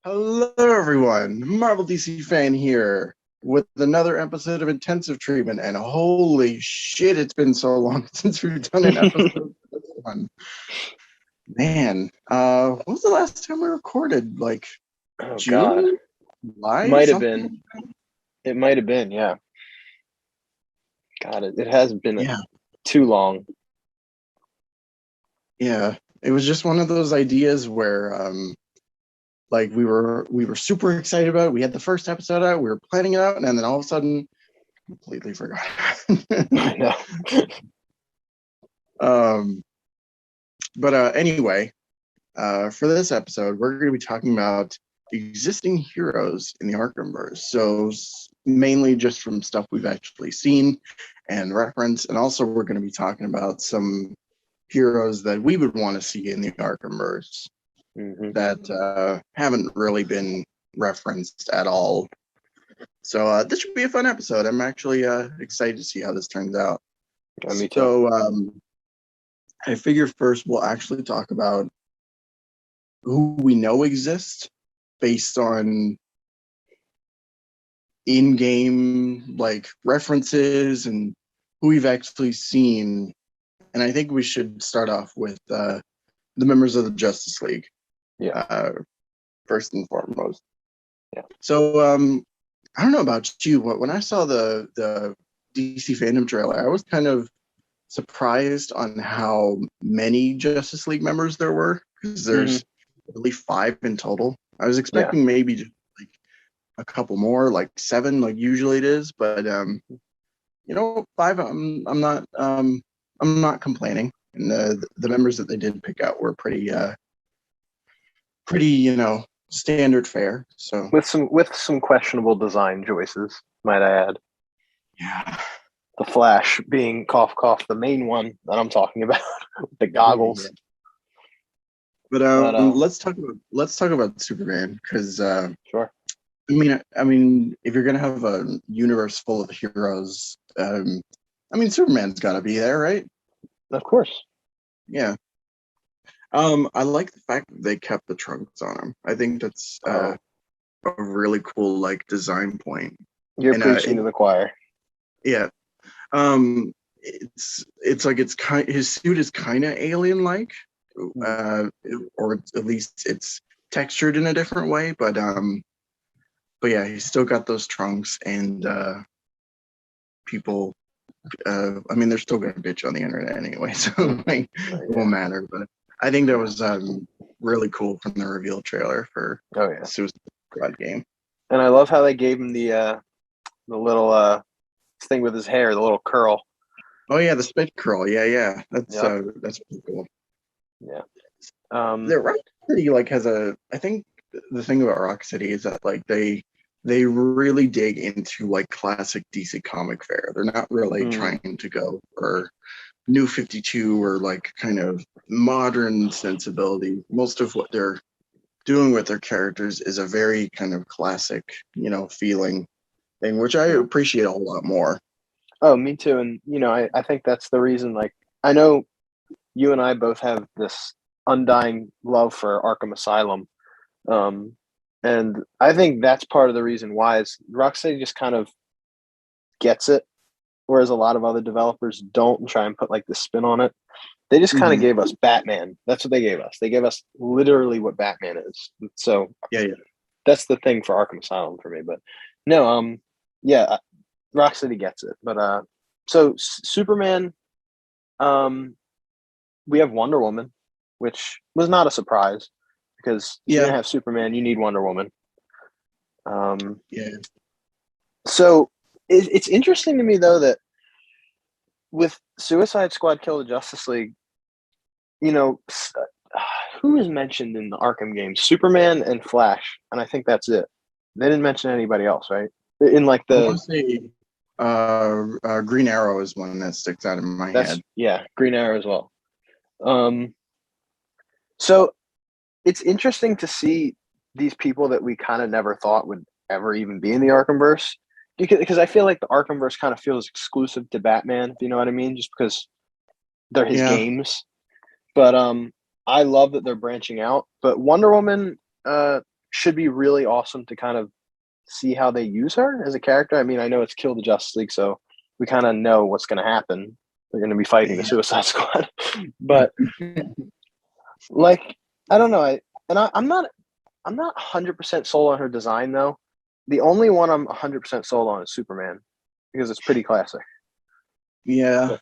Hello, everyone. Marvel DC fan here with another episode of Intensive Treatment. And holy shit, it's been so long since we've done an episode of this one. Man, what was the last time we recorded? Like June? July? Might have something? been. It might have been, yeah. God, it hasn't been Yeah. too long. Yeah. It was just one of those ideas where like we were super excited about it. We had the first episode out, we were planning it out, and then all of a sudden completely forgot. I know. But anyway, for this episode, we're going to be talking about existing heroes in the ArkhamVerse. So mainly just from stuff we've actually seen and referenced, and also we're going to be talking about some heroes that we would want to see in the ArkhamVerse that haven't really been referenced at all. So this should be a fun episode. I'm actually excited to see how this turns out. Yeah, me too. So I figure first we'll actually talk about who we know exists based on in-game like references and who we've actually seen. And I think we should start off with the members of the Justice League. Yeah. First and foremost. Yeah. So I don't know about you, but when I saw the DC fandom trailer, I was kind of surprised on how many Justice League members there were, because there's at least 5 in total. I was expecting maybe just like a couple more, like 7, like usually it is, but 5. I'm not complaining. And the members that they did pick out were pretty standard fare. So with some questionable design choices, might I add. Yeah. The Flash being cough cough the main one that I'm talking about, the goggles. Yeah. But let's talk about Superman, because sure. I mean, if you're gonna have a universe full of heroes, Superman's got to be there, right? Of course. Yeah. I like the fact that they kept the trunks on him. I think that's a really cool like design point. You're preaching to the choir. Yeah. It's like his suit is kind of alien-like, or at least it's textured in a different way. But yeah, he's still got those trunks, and people. They're still gonna bitch on the internet anyway, so it won't matter. But I think that was really cool from the reveal trailer for Suicide Squad game. And I love how they gave him the little thing with his hair, the little curl. Oh yeah, the spit curl. Yeah. That's pretty cool. Yeah. The Rocksteady has I think the thing about Rocksteady is that they really dig into like classic DC comic fare. They're not really trying to go for New 52 or like kind of modern sensibility. Most of what they're doing with their characters is a very kind of classic, feeling thing, which I appreciate a whole lot more. Oh, me too. And, I think that's the reason, I know you and I both have this undying love for Arkham Asylum. And I think that's part of the reason why is Rocksteady just kind of gets it, whereas a lot of other developers don't try and put the spin on it. They just kind of gave us Batman. That's what they gave us. They gave us literally what Batman is. So yeah, that's the thing for Arkham Asylum for me. But no, Rocksteady gets it. But so Superman, we have Wonder Woman, which was not a surprise because if you're gonna have Superman, you need Wonder Woman. So it's interesting to me though that with Suicide Squad Kill the Justice League, who is mentioned in the Arkham games? Superman and Flash, and I think that's it. They didn't mention anybody else, right? In I want to say Green Arrow is one that sticks out in my head. Yeah, Green Arrow as well. So it's interesting to see these people that we kind of never thought would ever even be in the Arkhamverse, because I feel like the Arkhamverse kind of feels exclusive to Batman, if you know what I mean, just because they're his games. But I love that they're branching out. But Wonder Woman, should be really awesome to kind of see how they use her as a character. I mean, I know it's Kill the Justice League, so we kind of know what's going to happen. They're going to be fighting the Suicide Squad, but like, I don't know. I'm not 100% sold on her design though. The only one I'm 100% sold on is Superman because it's pretty classic. Yeah,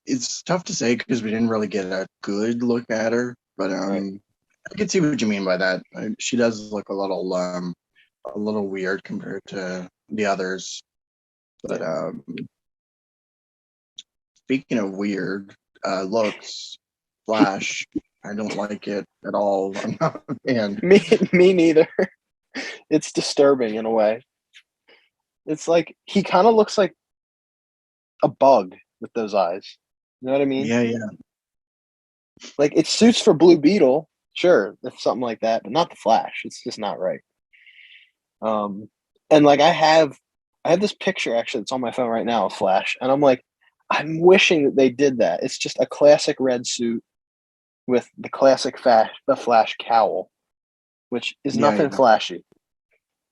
it's tough to say because we didn't really get a good look at her, but Right. I can see what you mean by that. She does look a little weird compared to the others. But speaking of weird looks, Flash, I don't like it at all. I'm not a fan. Me neither. It's disturbing in a way. It's like he kind of looks like a bug with those eyes. You know what I mean? Yeah. Like it suits for Blue Beetle, sure, if something like that, but not the Flash. It's just not right. And like I have this picture actually that's on my phone right now of Flash, and I'm like, I'm wishing that they did that. It's just a classic red suit with the classic the Flash cowl, which is nothing flashy.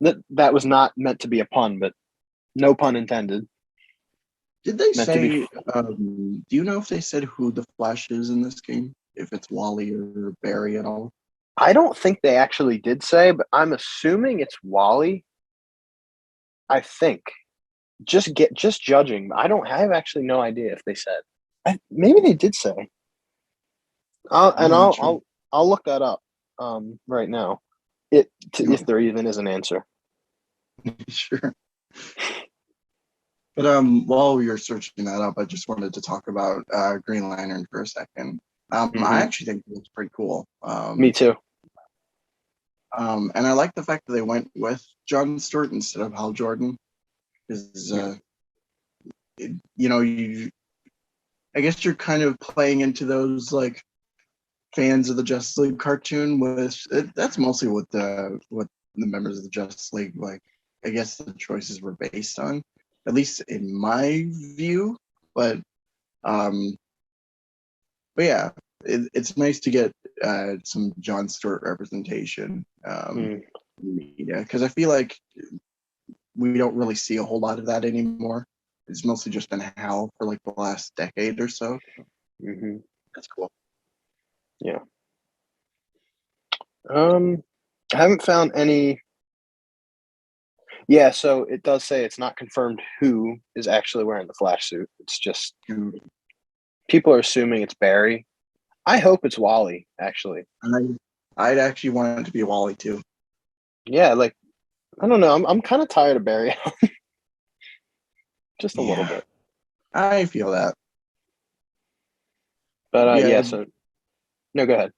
That was not meant to be a pun, but no pun intended. Did they say? Do you know if they said who the Flash is in this game? If it's Wally or Barry at all? I don't think they actually did say, but I'm assuming it's Wally. I think. Just judging. I have actually no idea if they said. Maybe they did say. I'll look that up right now. If there even is an answer. Sure. But while you're searching that up, I just wanted to talk about Green Lantern for a second. I actually think it looks pretty cool. Me too. And I like the fact that they went with John Stewart instead of Hal Jordan. Because, I guess you're kind of playing into those like fans of the Justice League cartoon. That's mostly what the members of the Justice League like. I guess the choices were based on, at least in my view. But yeah, it's nice to get some John Stewart representation. Yeah, because I feel like we don't really see a whole lot of that anymore. It's mostly just been Hal for like the last decade or so. That's cool. Yeah. I haven't found any. Yeah, so it does say it's not confirmed who is actually wearing the Flash suit. It's just people are assuming it's Barry. I hope it's Wally, actually. I'd actually want it to be Wally too. Yeah, like I don't know. I'm kind of tired of Barry. Just a little bit. I feel that. But so no, go ahead.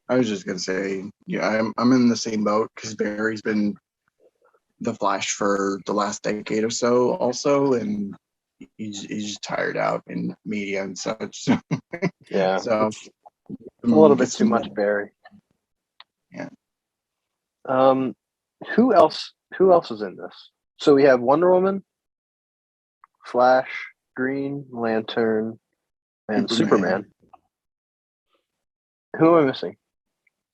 I was just gonna say, I'm in the same boat because Barry's been the Flash for the last decade or so, also, and he's tired out in media and such. So, yeah, so a little bit too much Barry. Yeah. Who else is in this? So we have Wonder Woman, Flash, Green Lantern, and Superman. Who am I missing?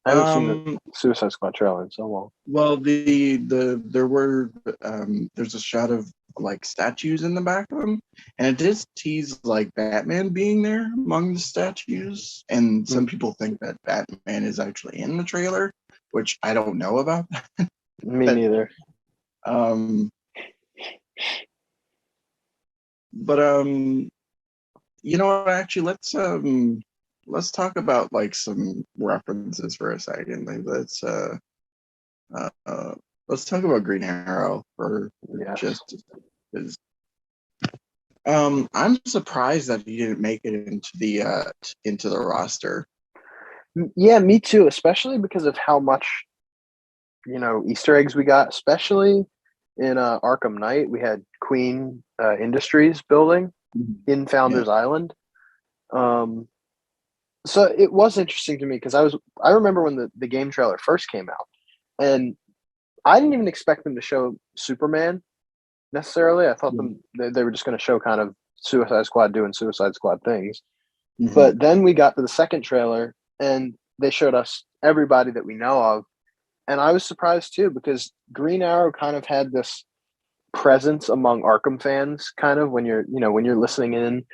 I haven't seen the Suicide Squad trailer in so long. Well, there's a shot of like statues in the back of them, and it does tease like Batman being there among the statues, and some people think that Batman is actually in the trailer, which I don't know about. Me neither. But you know what? Actually, let's talk about like some references for a second. Like, let's talk about Green Arrow for just because I'm surprised that he didn't make it into the roster. Yeah, me too, especially because of how much Easter eggs we got, especially in Arkham Knight. We had Queen Industries building in Founders Island. So it was interesting to me because I remember when the game trailer first came out, and I didn't even expect them to show Superman necessarily. I thought they were just going to show kind of Suicide Squad doing Suicide Squad things. But then we got to the second trailer, and they showed us everybody that we know of, And I was surprised too, because Green Arrow kind of had this presence among Arkham fans, kind of when you're listening in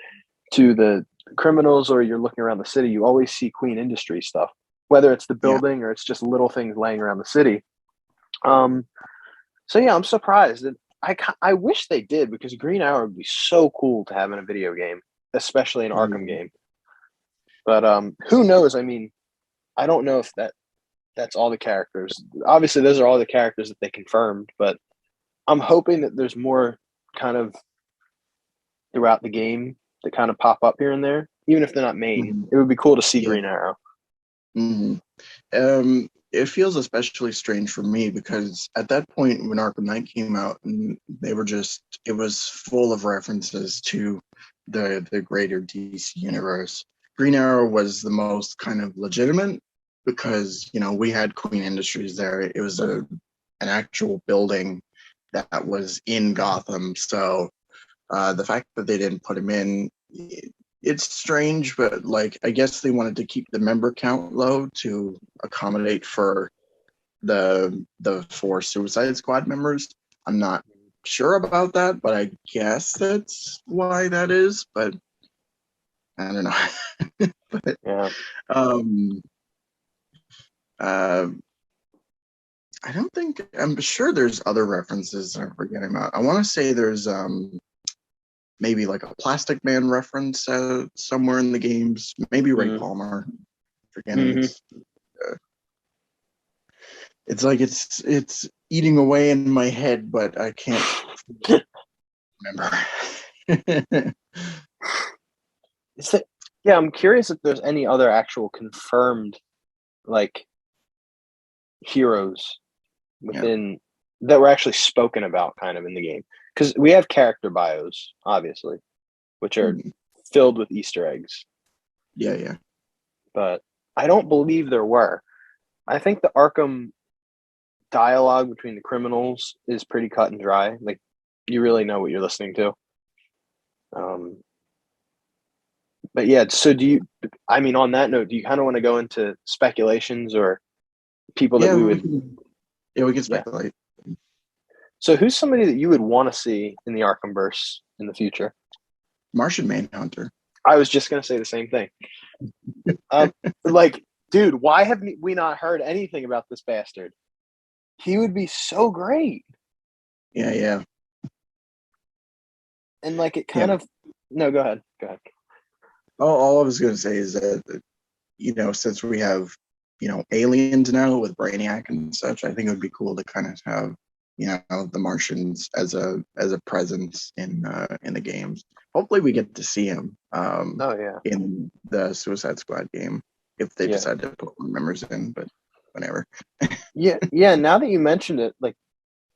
to the criminals or you're looking around the city, you always see Queen Industry stuff, whether it's the Yeah. building or it's just little things laying around the city. So yeah, I'm surprised. And I wish they did, because Green Arrow would be so cool to have in a video game, especially an Arkham game. But who knows? I mean, I don't know if that's all the characters. Obviously, those are all the characters that they confirmed, but I'm hoping that there's more kind of throughout the game that kind of pop up here and there, even if they're not main. It would be cool to see Green Arrow. It feels especially strange for me because at that point when Arkham Knight came out, and it was full of references to the greater DC universe. Green Arrow was the most kind of legitimate because, we had Queen Industries there. It was an actual building that was in Gotham. So the fact that they didn't put him in, it's strange, but I guess they wanted to keep the member count low to accommodate for the 4 Suicide Squad members. I'm not sure about that, but I guess that's why that is. But I don't know. But Yeah. I'm sure there's other references that I'm forgetting about. I want to say there's maybe like a Plastic Man reference somewhere in the games. Maybe Ray Palmer. Forgetting. It's like it's eating away in my head, but I can't remember. Yeah, I'm curious if there's any other actual confirmed heroes within that were actually spoken about kind of in the game, because we have character bios, obviously, which are filled with Easter eggs. Yeah. But I don't believe there were. I think the Arkham dialogue between the criminals is pretty cut and dry. You really know what you're listening to. But yeah, so on that note, do you kind of want to go into speculations or people that we would... we can speculate. So who's somebody that you would want to see in the ArkhamVerse in the future? Martian Manhunter. I was just going to say the same thing. Dude, why have we not heard anything about this bastard? He would be so great. Yeah. And it kind of... No, go ahead. All I was going to say is that, since we have, aliens now with Brainiac and such, I think it would be cool to kind of have, the Martians as a presence in the games. Hopefully we get to see him in the Suicide Squad game if they decide to put more members in, but whatever. Yeah. Now that you mentioned it,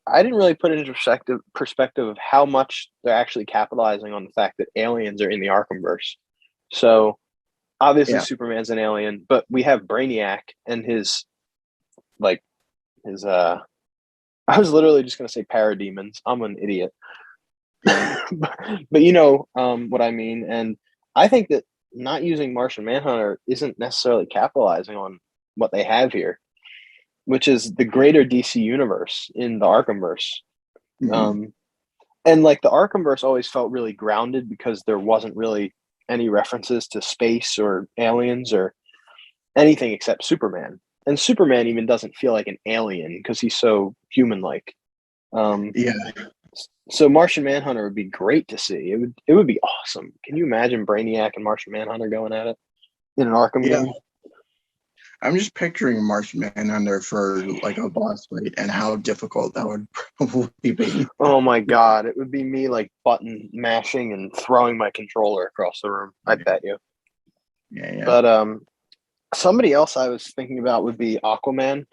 I didn't really put it into perspective of how much they're actually capitalizing on the fact that aliens are in the ArkhamVerse. So obviously Superman's an alien, but we have Brainiac and his I was literally just going to say parademons. I'm an idiot. but you know what I mean. And I think that not using Martian Manhunter isn't necessarily capitalizing on what they have here, which is the greater DC universe in the ArkhamVerse. And the ArkhamVerse always felt really grounded because there wasn't really any references to space or aliens or anything except Superman. And Superman even doesn't feel like an alien because he's so human-like. So Martian Manhunter would be great to see. It would be awesome. Can you imagine Brainiac and Martian Manhunter going at it in an Arkham game? I'm just picturing Martian Manhunter for a boss fight and how difficult that would probably be. Oh my god, it would be me button mashing and throwing my controller across the room. I bet you. Yeah. But somebody else I was thinking about would be Aquaman.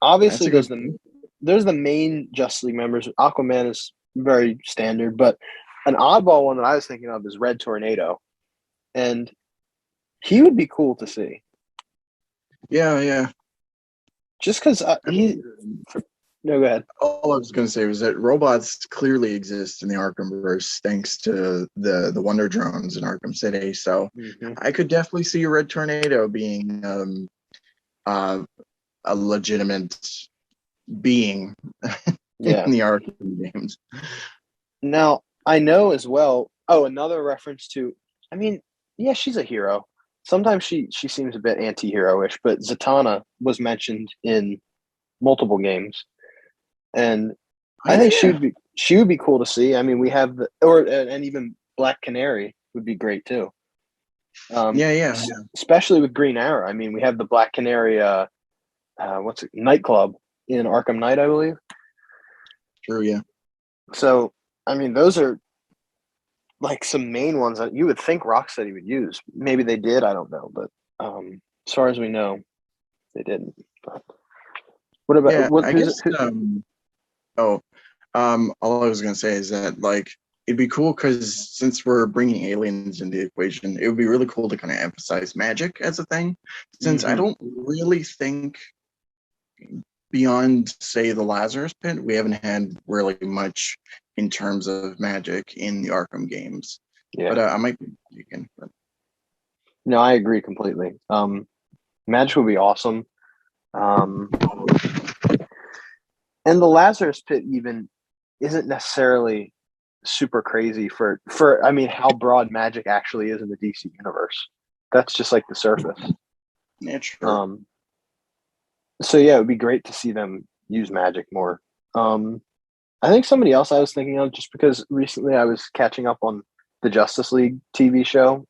Obviously there's the main Justice League members. Aquaman is very standard, but an oddball one that I was thinking of is Red Tornado. And he would be cool to see. Yeah. Just because No, go ahead. All I was going to say was that robots clearly exist in the Arkhamverse thanks to the Wonder Drones in Arkham City. So I could definitely see Red Tornado being a legitimate being Yeah. in the Arkham games. Now, I know as well. Oh, another reference to, I mean, yeah, she's a hero. Sometimes she seems a bit anti-hero-ish, but Zatanna was mentioned in multiple games, and Oh, I yeah, think yeah. she would be cool to see. I mean, we have and even Black Canary would be great too. Yeah. Especially with Green Arrow. I mean, we have the Black Canary. What's it? Nightclub in Arkham Knight, I believe. True, yeah. So, I mean, those are like some main ones that you would think Rocksteady would use. Maybe they did. I don't know, but as far as we know, they didn't. But what about Yeah, what? I guess all I was gonna say is that like it'd be cool because since we're bringing aliens into the equation, it would be really cool to kind of emphasize magic as a thing. Since I don't really think beyond say the Lazarus Pit, we haven't had really much in terms of magic in the Arkham games. Yeah. But I might be mistaken. But No, I agree completely. Magic would be awesome. And the Lazarus Pit even isn't necessarily super crazy for I mean how broad magic actually is in the DC universe. That's just like the surface. yeah, true. So yeah, it would be great to see them use magic more. I think somebody else I was thinking of just because recently I was catching up on the Justice League TV show,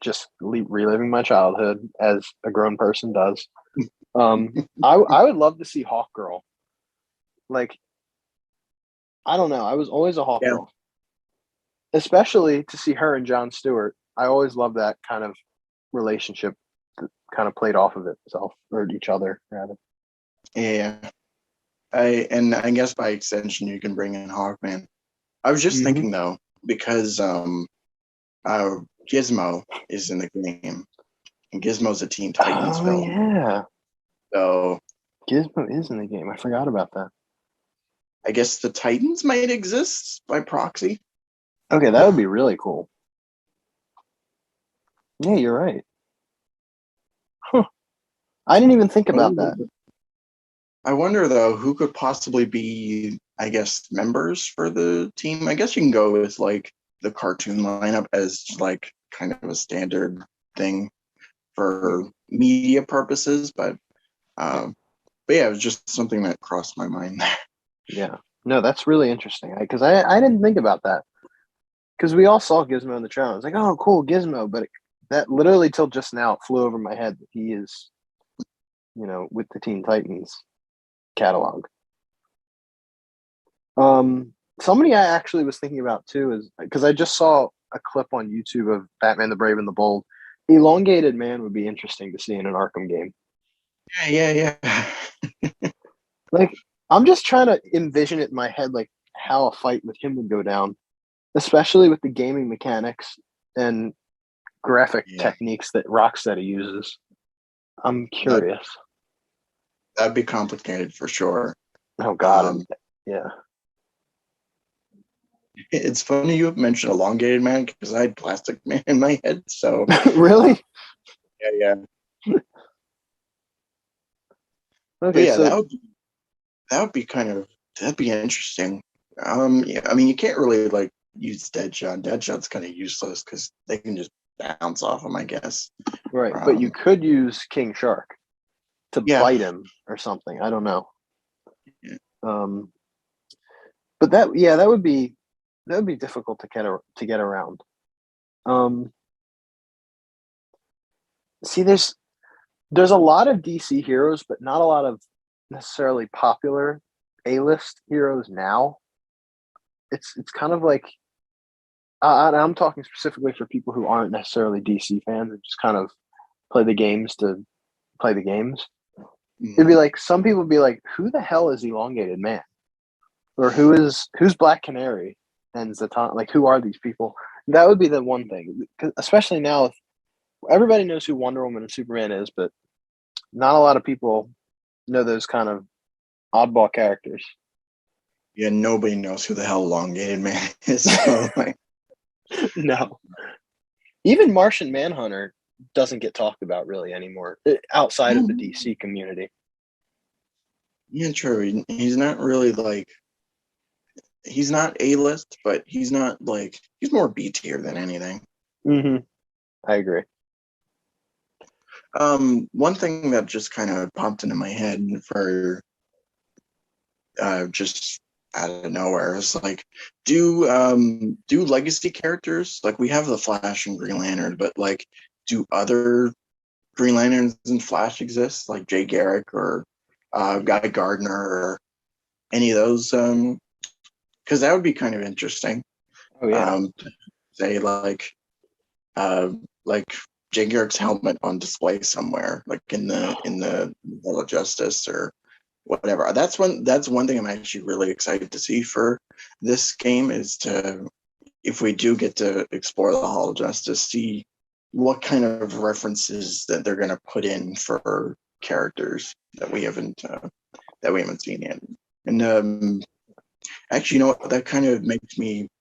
just reliving my childhood as a grown person does. I would love to see Hawkgirl. Like, I don't know. I was always a Hawk Yeah. Girl, especially to see her and John Stewart. I always loved that kind of relationship that kind of played off of itself or each other, rather. Yeah. I guess by extension you can bring in Hawkman. I was just Mm-hmm. thinking though, because Gizmo is in the game, and Gizmo's a Teen Titans Oh film. yeah, So Gizmo is in the game. I forgot about that. I guess the Titans might exist by proxy. Okay, that would be really cool. Yeah, you're right. Huh. I didn't even think about that. I wonder though, who could possibly be, I guess, members for the team? I guess you can go with like the cartoon lineup as like kind of a standard thing for media purposes, but yeah, it was just something that crossed my mind. Yeah. No, that's really interesting. Because I didn't think about that. Because we all saw Gizmo in the trailer. I was like, oh, cool, Gizmo. But that literally till just now it flew over my head that he is, with the Teen Titans catalog. Somebody I actually was thinking about too is because I just saw a clip on YouTube of Batman the Brave and the Bold. Elongated Man would be interesting to see in an Arkham game. Yeah. Like, I'm just trying to envision it in my head, like how a fight with him would go down, especially with the gaming mechanics and graphic techniques that Rocksteady uses. I'm curious. That'd be complicated for sure. Oh God, yeah. It's funny you have mentioned Elongated Man because I had Plastic Man in my head. So really? Yeah. Okay, yeah, so that'd be interesting. Yeah, I mean, you can't really like use Deadshot. Deadshot's kind of useless because they can just bounce off him, I guess. right, but you could use King Shark to bite him or something. I don't know. Yeah. But that would be difficult to get around. See, there's a lot of DC heroes, but not a lot of necessarily popular A-list heroes now. It's kind of like I'm talking specifically for people who aren't necessarily DC fans and just kind of play the games to play the games. Mm-hmm. It'd be like some people would be like, "Who the hell is Elongated Man?" Or who's Black Canary and Zatanna? Like, who are these people? That would be the one thing, especially now. Everybody knows who Wonder Woman and Superman is, but not a lot of people know those kind of oddball characters. Yeah, nobody knows who the hell Elongated Man is. So, like, no. Even Martian Manhunter doesn't get talked about really anymore outside of the DC community. Yeah, true. He's not really like he's not A-list, but he's not like he's more B tier than anything. Mm-hmm. I agree. One thing that just kind of popped into my head for just out of nowhere is like, do legacy characters like we have the Flash and Green Lantern, but like, do other Green Lanterns and Flash exist, like Jay Garrick or Guy Gardner or any of those? Because that would be kind of interesting. Oh yeah. Say uh, like Jay Garrick's helmet on display somewhere, like in the Hall of Justice or whatever. That's one thing I'm actually really excited to see for this game is to, if we do get to explore the Hall of Justice, see what kind of references that they're going to put in for characters that we haven't seen yet. And actually, you know what? That kind of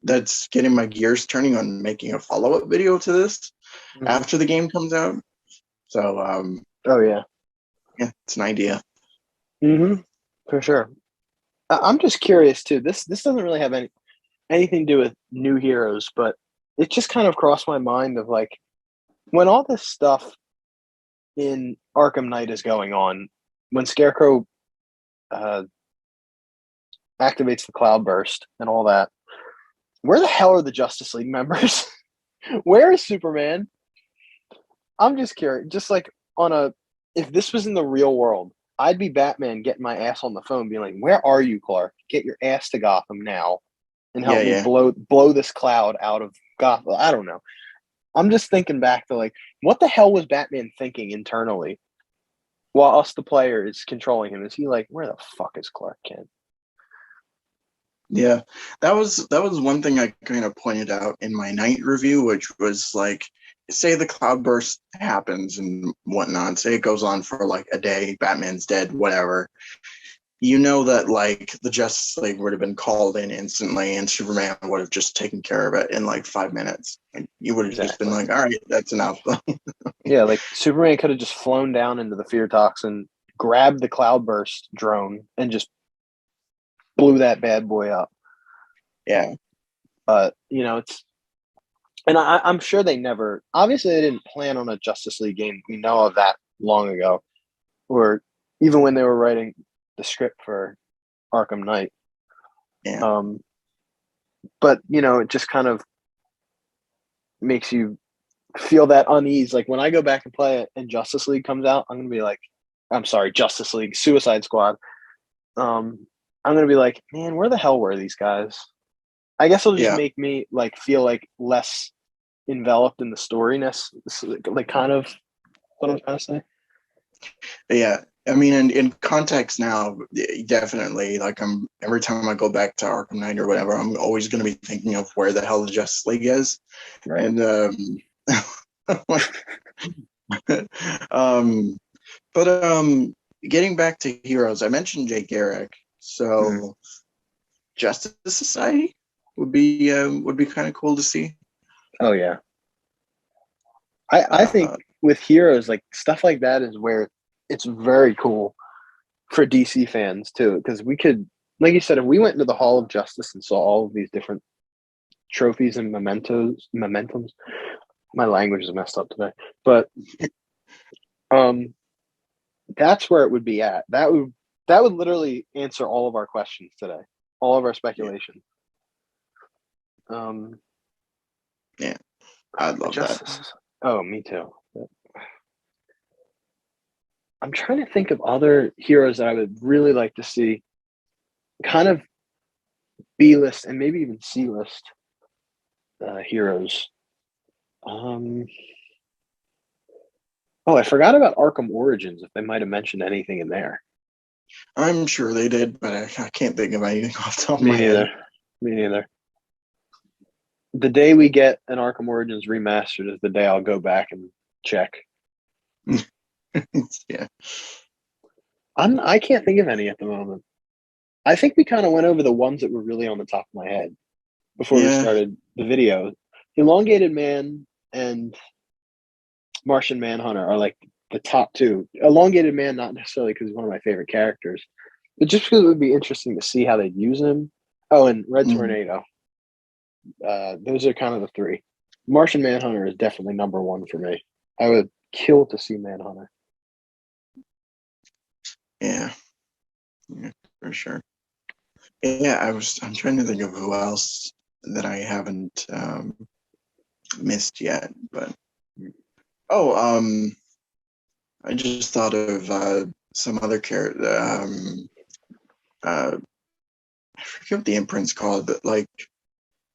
that's getting my gears turning on making a follow-up video to this Mm-hmm. after the game comes out. So, Oh yeah. yeah, it's an idea. Mm-hmm. For sure. I'm just curious too. This doesn't really have anything to do with new heroes, but it just kind of crossed my mind of like when all this stuff in Arkham Knight is going on, when Scarecrow uh, activates the Cloudburst and all that, where the hell are the Justice League members? Where is Superman? I'm just curious. Just like if this was in the real world, I'd be Batman getting my ass on the phone, being like, "Where are you, Clark? Get your ass to Gotham now, and Yeah, help me yeah, blow this cloud out of Gotham." I don't know. I'm just thinking back to like, what the hell was Batman thinking internally while us, the player, is controlling him? Is he like, where the fuck is Clark Kent? yeah. That was one thing I kind of pointed out in my night review, which was like, say the cloudburst happens and whatnot. Say it goes on for like a day, Batman's dead, whatever. You know that like the Justice League would have been called in instantly, and Superman would have just taken care of it in like 5 minutes. Like, you would have just been Exactly. like, "All right, that's enough." Yeah, like Superman could have just flown down into the fear toxin, grabbed the cloudburst drone, and just blew that bad boy up. Yeah, But it's, and I'm sure they never. Obviously, they didn't plan on a Justice League game. We know of that long ago, or even when they were writing the script for Arkham Knight. yeah, Um, but it just kind of makes you feel that unease. Like when I go back and play it and Justice League comes out, I'm gonna be like, I'm sorry, Justice League, Suicide Squad. I'm gonna be like, man, where the hell were these guys? I guess it'll just yeah, make me like feel like less enveloped in the storyness, like kind of what I'm trying to say. yeah. I mean, in context now, definitely. Like, I'm every time I go back to Arkham Knight or whatever, I'm always going to be thinking of where the hell the Justice League is, Right. and um, but getting back to heroes, I mentioned Jay Garrick, Mm. so Justice Society would be kind of cool to see. Oh yeah. I think Uh, with heroes, like stuff like that is where it's very cool for DC fans too, because we could, like you said, if we went into the Hall of Justice and saw all of these different trophies and momentums. My language is messed up today, but um, that's where it would be at. That would literally answer all of our questions today, all of our yeah, speculation. Um, yeah, I'd love that. Justice. Oh, me too. I'm trying to think of other heroes that I would really like to see, kind of B list and maybe even C list heroes. Um, oh, I forgot about Arkham Origins. If they might have mentioned anything in there. I'm sure they did, but I can't think of anything off the top of Me my neither. head. Me neither. The day we get an Arkham Origins remastered is the day I'll go back and check. Yeah, I can't think of any at the moment. I think we kind of went over the ones that were really on the top of my head before we yeah, started the video. Elongated Man and Martian Manhunter are like the top two. Elongated Man, not necessarily because he's one of my favorite characters, just because it would be interesting to see how they'd use him. Oh, and Red Mm, Tornado. Those are kind of the three. Martian Manhunter is definitely number one for me. I would kill to see Manhunter. yeah, yeah, for sure. Yeah, I'm trying to think of who else that I haven't missed yet, but oh, I just thought of some other character. Uh, I forget what the imprint's called, but like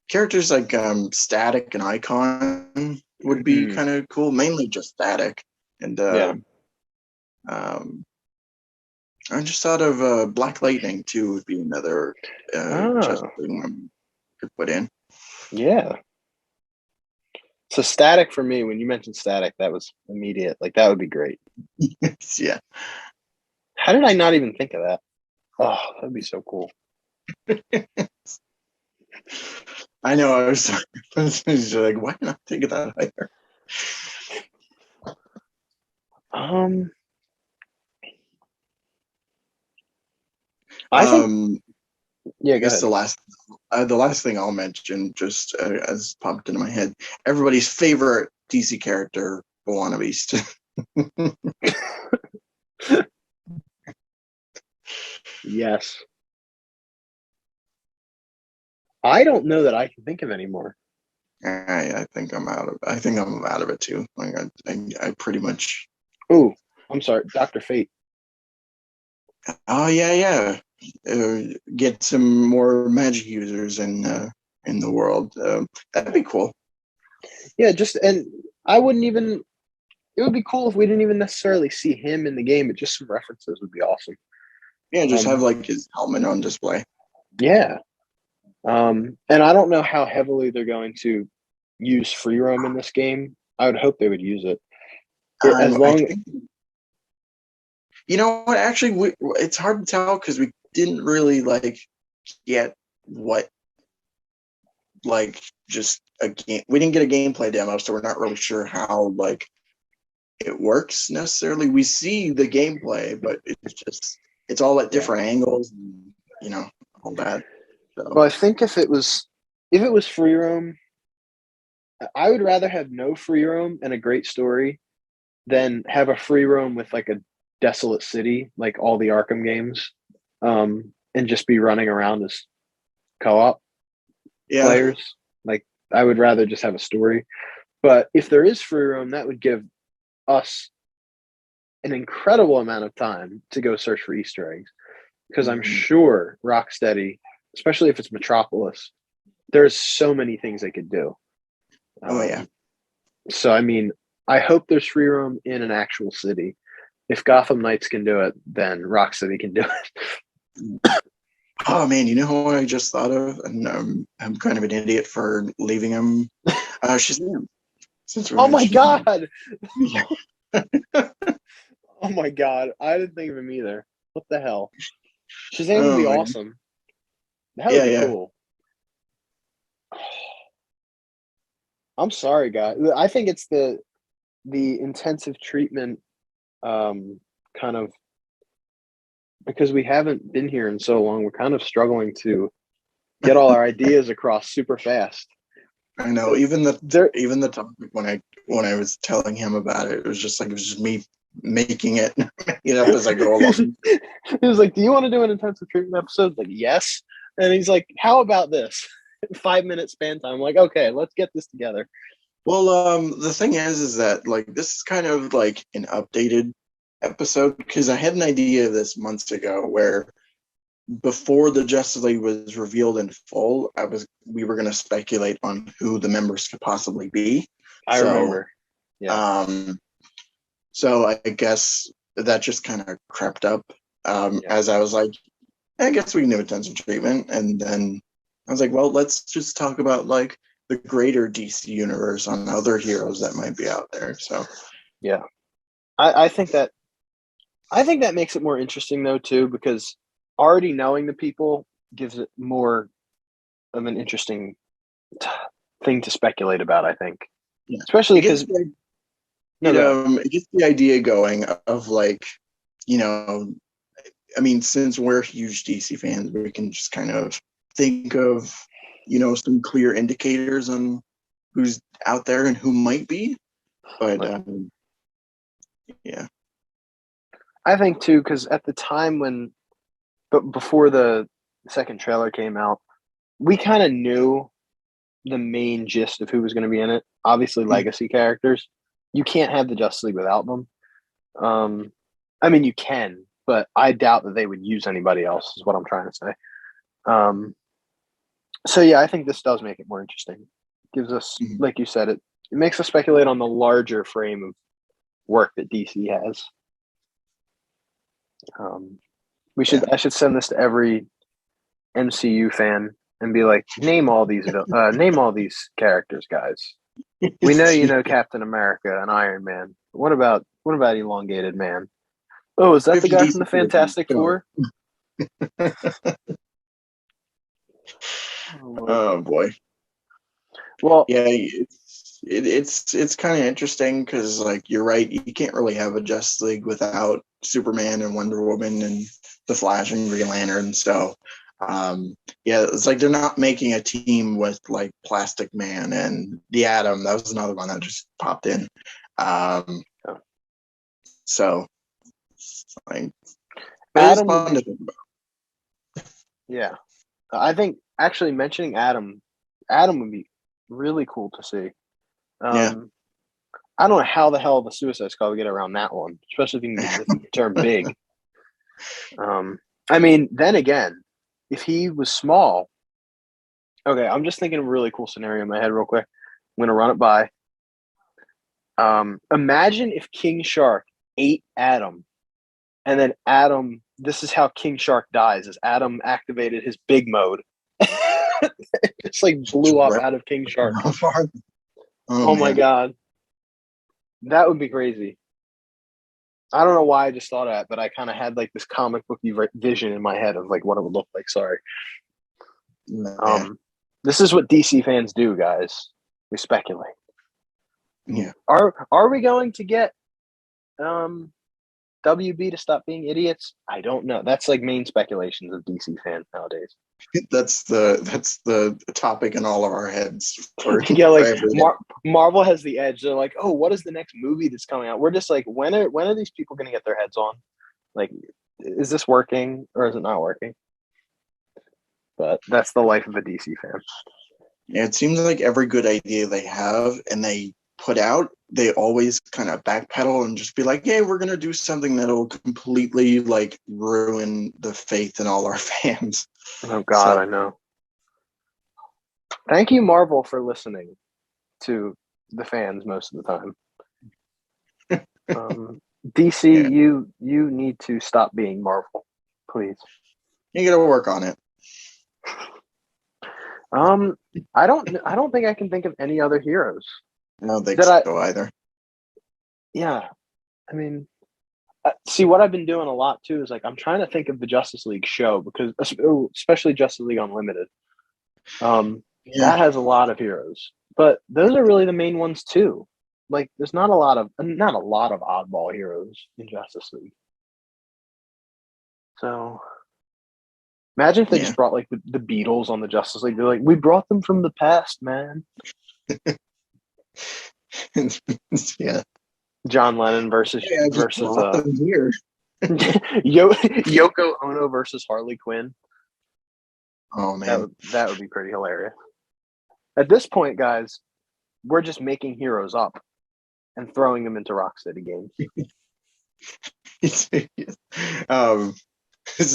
characters like Static and Icon would be Mm, kind of cool. Mainly just Static, and yeah. um, I just thought of Black Lightning too would be another just Oh, thing I could put in. yeah. So Static for me, when you mentioned Static, that was immediate. Like that would be great. Yeah, How did I not even think of that? Oh, that'd be so cool. I know. I was like, why not think of that higher? Um, I think, Um, yeah, I go guess ahead. the last thing I'll mention, just as popped into my head, everybody's favorite DC character, Wanna Beast. Yes. I don't know that I can think of any more. I think I'm out of. I think I'm out of it too. Like I pretty much. Oh, I'm sorry, Dr. Fate. Oh yeah, yeah. Get some more magic users in the world. That'd be cool. Yeah, and I wouldn't even. It would be cool if we didn't even necessarily see him in the game, but just some references would be awesome. Yeah, just have Um, like his helmet on display. yeah. And I don't know how heavily they're going to use free roam in this game. I would hope they would use it. As I long, think you know what. Actually, it's hard to tell because we didn't really like get what like just a game. We didn't get a gameplay demo, so we're not really sure how like it works necessarily. We see the gameplay, but it's all at yeah. different angles, and, you know, all that. So Well, I think if it was free roam, I would rather have no free roam and a great story than have a free roam with like a desolate city, like all the Arkham games, and just be running around as co-op yeah, players. Like I would rather just have a story. But if there is free roam, that would give us an incredible amount of time to go search for Easter eggs. Because I'm mhm. sure Rocksteady, especially if it's Metropolis, there's so many things they could do. Oh yeah. Um, so I mean, I hope there's free roam in an actual city. If Gotham Knights can do it, then Rocksteady can do it. Oh man, you know what I just thought of, and I'm kind of an idiot for leaving him. Shazam. Since we're Oh at my Shazam. god! Yeah. Oh my god! I didn't think of him either. What the hell? Shazam would Oh be my God. awesome. That would Yeah, be yeah. cool. I'm sorry, guys. I think it's the intensive treatment, kind of because we haven't been here in so long. We're kind of struggling to get all our ideas across super fast. I know. Uh, There, Even the topic when I was telling him about it, it was just like it was just me making it up as I go along. he was like, "Do you want to do an intensive treatment episode?" Like, yes. And he's like, "How about this? 5 minute span time." I'm like, okay, let's get this together. Well, the thing is that like this is kind of like an updated episode because I had an idea of this months ago where before the Justice League was revealed in full, we were going to speculate on who the members could possibly be. I So, remember. Yeah. um, so I guess that just kind of crept up Yeah. as I was like, I guess we can do intensive treatment, and then I was like, well, let's just talk about like the greater DC universe on other heroes that might be out there. So, Yeah. I think that makes it more interesting though too, because already knowing the people gives it more of an interesting t- thing to speculate about, I think. yeah, Especially it gets because no, go ahead. it gets the idea going of like, you know, I mean, since we're huge DC fans, we can just kind of think of, some clear indicators on who's out there and who might be. But yeah. I think too, because at the time before the second trailer came out, we kind of knew the main gist of who was going to be in it. Obviously, legacy characters. You can't have the Justice League without them. I mean, you can, but I doubt that they would use anybody else, is what I'm trying to say. So yeah, I think this does make it more interesting. It gives us, like you said, it makes us speculate on the larger frame of work that DC has. I should send this to every MCU fan and be like, name all these characters, guys. We know you know Captain America and Iron Man. What about Elongated Man? Oh, is that the guy from the Fantastic Four? Oh boy. Well, yeah, it's kind of interesting because, like, you're right. You can't really have a Justice League without Superman and Wonder Woman and the Flash and Green Lantern. So, it's like they're not making a team with like Plastic Man and the Atom. That was another one that just popped in. So, like, it's fun to think about. Yeah, I think actually mentioning Atom would be really cool to see. I don't know how the hell the Suicide Squad would get around that one, especially if you can get the term big. I mean, then again, if he was small, okay, I'm just thinking of a really cool scenario in my head real quick. I'm going to run it by. Imagine if King Shark ate Atom, and then Atom, this is how King Shark dies, is Atom activated his big mode. It's like blew up out of King Shark. Oh my God. That would be crazy. I don't know why I just thought of that, but I kind of had like this comic booky vision in my head of like what it would look like. Sorry. This is what DC fans do, guys. We speculate. Yeah. Are we going to get WB to stop being idiots? I don't know. That's like main speculations of DC fans nowadays. That's the topic in all of our heads. Yeah, like Marvel has the edge. They're like, oh, what is the next movie that's coming out? We're just like, when are these people going to get their heads on? Like, is this working or is it not working? But that's the life of a DC fan. Yeah, it seems like every good idea they have and they put out, they always kind of backpedal and just be like, "Hey, we're gonna do something that'll completely like ruin the faith in all our fans." Oh God, I know. Thank you, Marvel, for listening to the fans most of the time. DC, you need to stop being Marvel, please. You gotta work on it. I don't think I can think of any other heroes. I don't think so either. Yeah, I mean, see, what I've been doing a lot too is like I'm trying to think of the Justice League show, because especially Justice League Unlimited, that has a lot of heroes, but those are really the main ones too. Like, there's not a lot of oddball heroes in Justice League. So imagine if they just brought like the Beatles on the Justice League. They're like, we brought them from the past, man. Yeah. John Lennon versus here. Yoko Ono versus Harley Quinn. Oh man, that would be pretty hilarious. At this point, guys, we're just making heroes up and throwing them into Rocksteady games. It's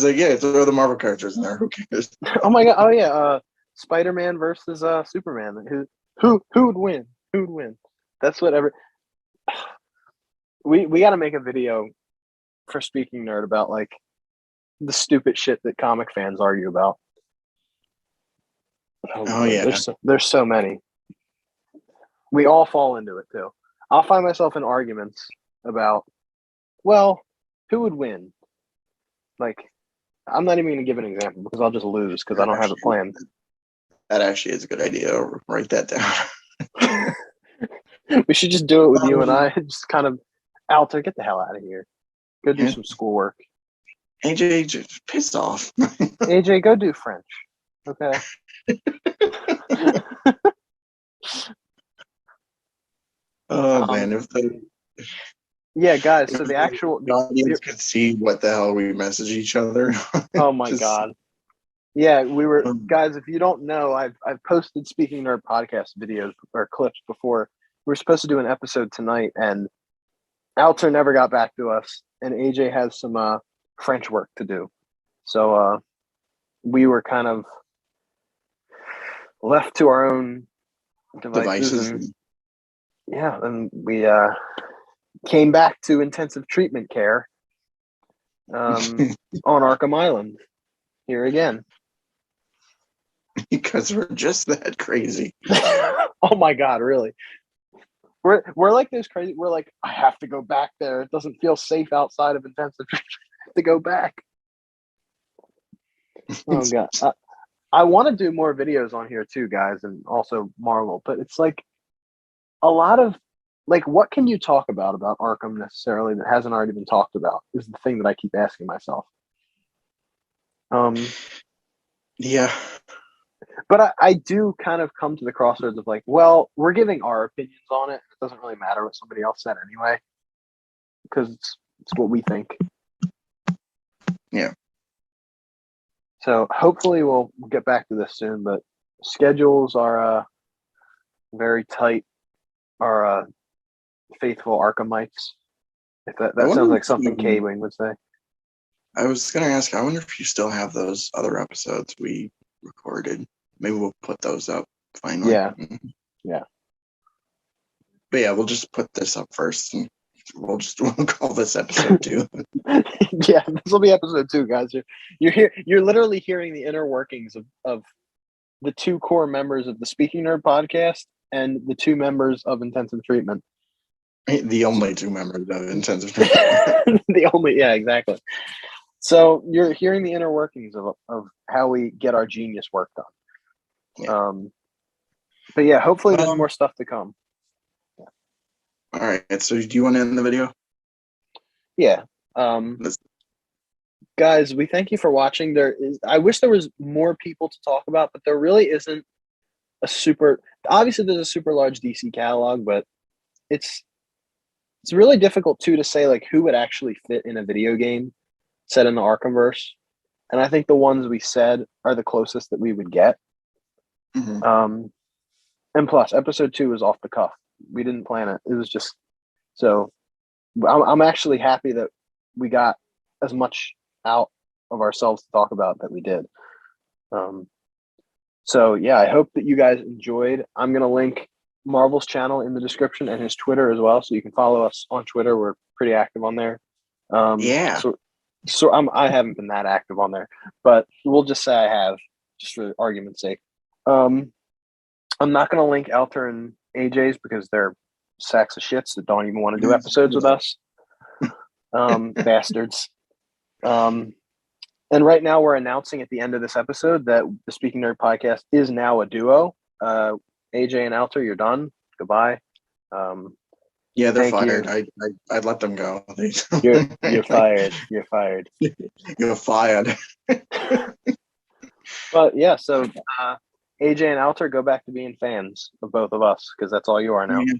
like, yeah, throw the Marvel characters in there. Who cares? Oh my God! Oh yeah, Spider-Man versus Superman. Who would win? Who would win? That's whatever. We got to make a video for Speaking Nerd about like the stupid shit that comic fans argue about. Oh yeah, there's so many. We all fall into it too. I'll find myself in arguments about, well, who would win? Like, I'm not even going to give an example because I'll just lose because I don't have it planned. That actually is a good idea. I'll write that down. We should just do it with you and I. Just kind of, Alter, get the hell out of here. Go do some schoolwork. AJ, just piss off. AJ, go do French. Okay. Oh man, if the yeah, guys. So the actual audience could see what the hell we message each other. Oh my God. Yeah, we were guys. If you don't know, I've posted Speaking Nerd podcast videos or clips before. We were supposed to do an episode tonight, and Alter never got back to us, and AJ has some French work to do. So we were kind of left to our own devices. And, yeah, and we came back to intensive treatment care on Arkham Island here again. Because we're just that crazy. Oh my God, really? We're like those crazy. We're like, I have to go back there. It doesn't feel safe outside of intensive treatment. I have to go back. Oh God. I want to do more videos on here too, guys, and also Marvel, but it's like a lot of like, what can you talk about Arkham necessarily that hasn't already been talked about is the thing that I keep asking myself. Yeah. But I do kind of come to the crossroads of like, well, we're giving our opinions on it. It doesn't really matter what somebody else said anyway, because it's what we think. Yeah. So hopefully we'll get back to this soon, but schedules are very tight. Our faithful Arkhamites, if that sounds like something K-Wing would say. I was going to ask, I wonder if you still have those other episodes we recorded. Maybe we'll put those up finally. Yeah. Yeah. But yeah, we'll just put this up first, and we'll call this episode 2. Yeah, this will be episode 2, guys. You're literally hearing the inner workings of the 2 core members of the Speaking Nerd podcast and the 2 members of Intensive Treatment. The only 2 members of Intensive Treatment. Yeah, exactly. So you're hearing the inner workings of how we get our genius work done. Yeah. But yeah, hopefully there's more stuff to come. Yeah. All right. So do you want to end the video? Yeah. Guys, we thank you for watching. I wish there was more people to talk about, but there really isn't obviously there's a super large DC catalog, but it's really difficult too to say like who would actually fit in a video game set in the ArkhamVerse. And I think the ones we said are the closest that we would get. Mm-hmm. And plus episode 2 was off the cuff. We didn't plan it. It was just, so I'm actually happy that we got as much out of ourselves to talk about that we did. So yeah, I hope that you guys enjoyed. I'm going to link Marvel's channel in the description and his Twitter as well. So you can follow us on Twitter. We're pretty active on there. Yeah. So I haven't been that active on there, but we'll just say I have, just for argument's sake. I'm not going to link Alter and AJ's because they're sacks of shits that don't even want to do episodes with us. Bastards. And right now we're announcing at the end of this episode that the Speaking Nerd podcast is now a duo. AJ and Alter, you're done. Goodbye. Yeah, they're fired. I'd let them go. You're fired. You're fired. You're fired. But yeah, so AJ and Alter, go back to being fans of both of us because that's all you are now. Yeah.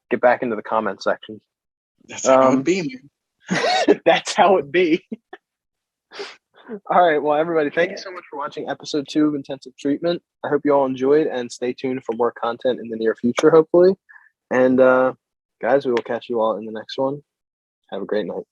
Get back into the comment section. That's how it be, man. That's how it be. All right. Well, everybody, thank you so much for watching episode 2 of Intensive Treatment. I hope you all enjoyed, and stay tuned for more content in the near future, hopefully. And guys, we will catch you all in the next one. Have a great night.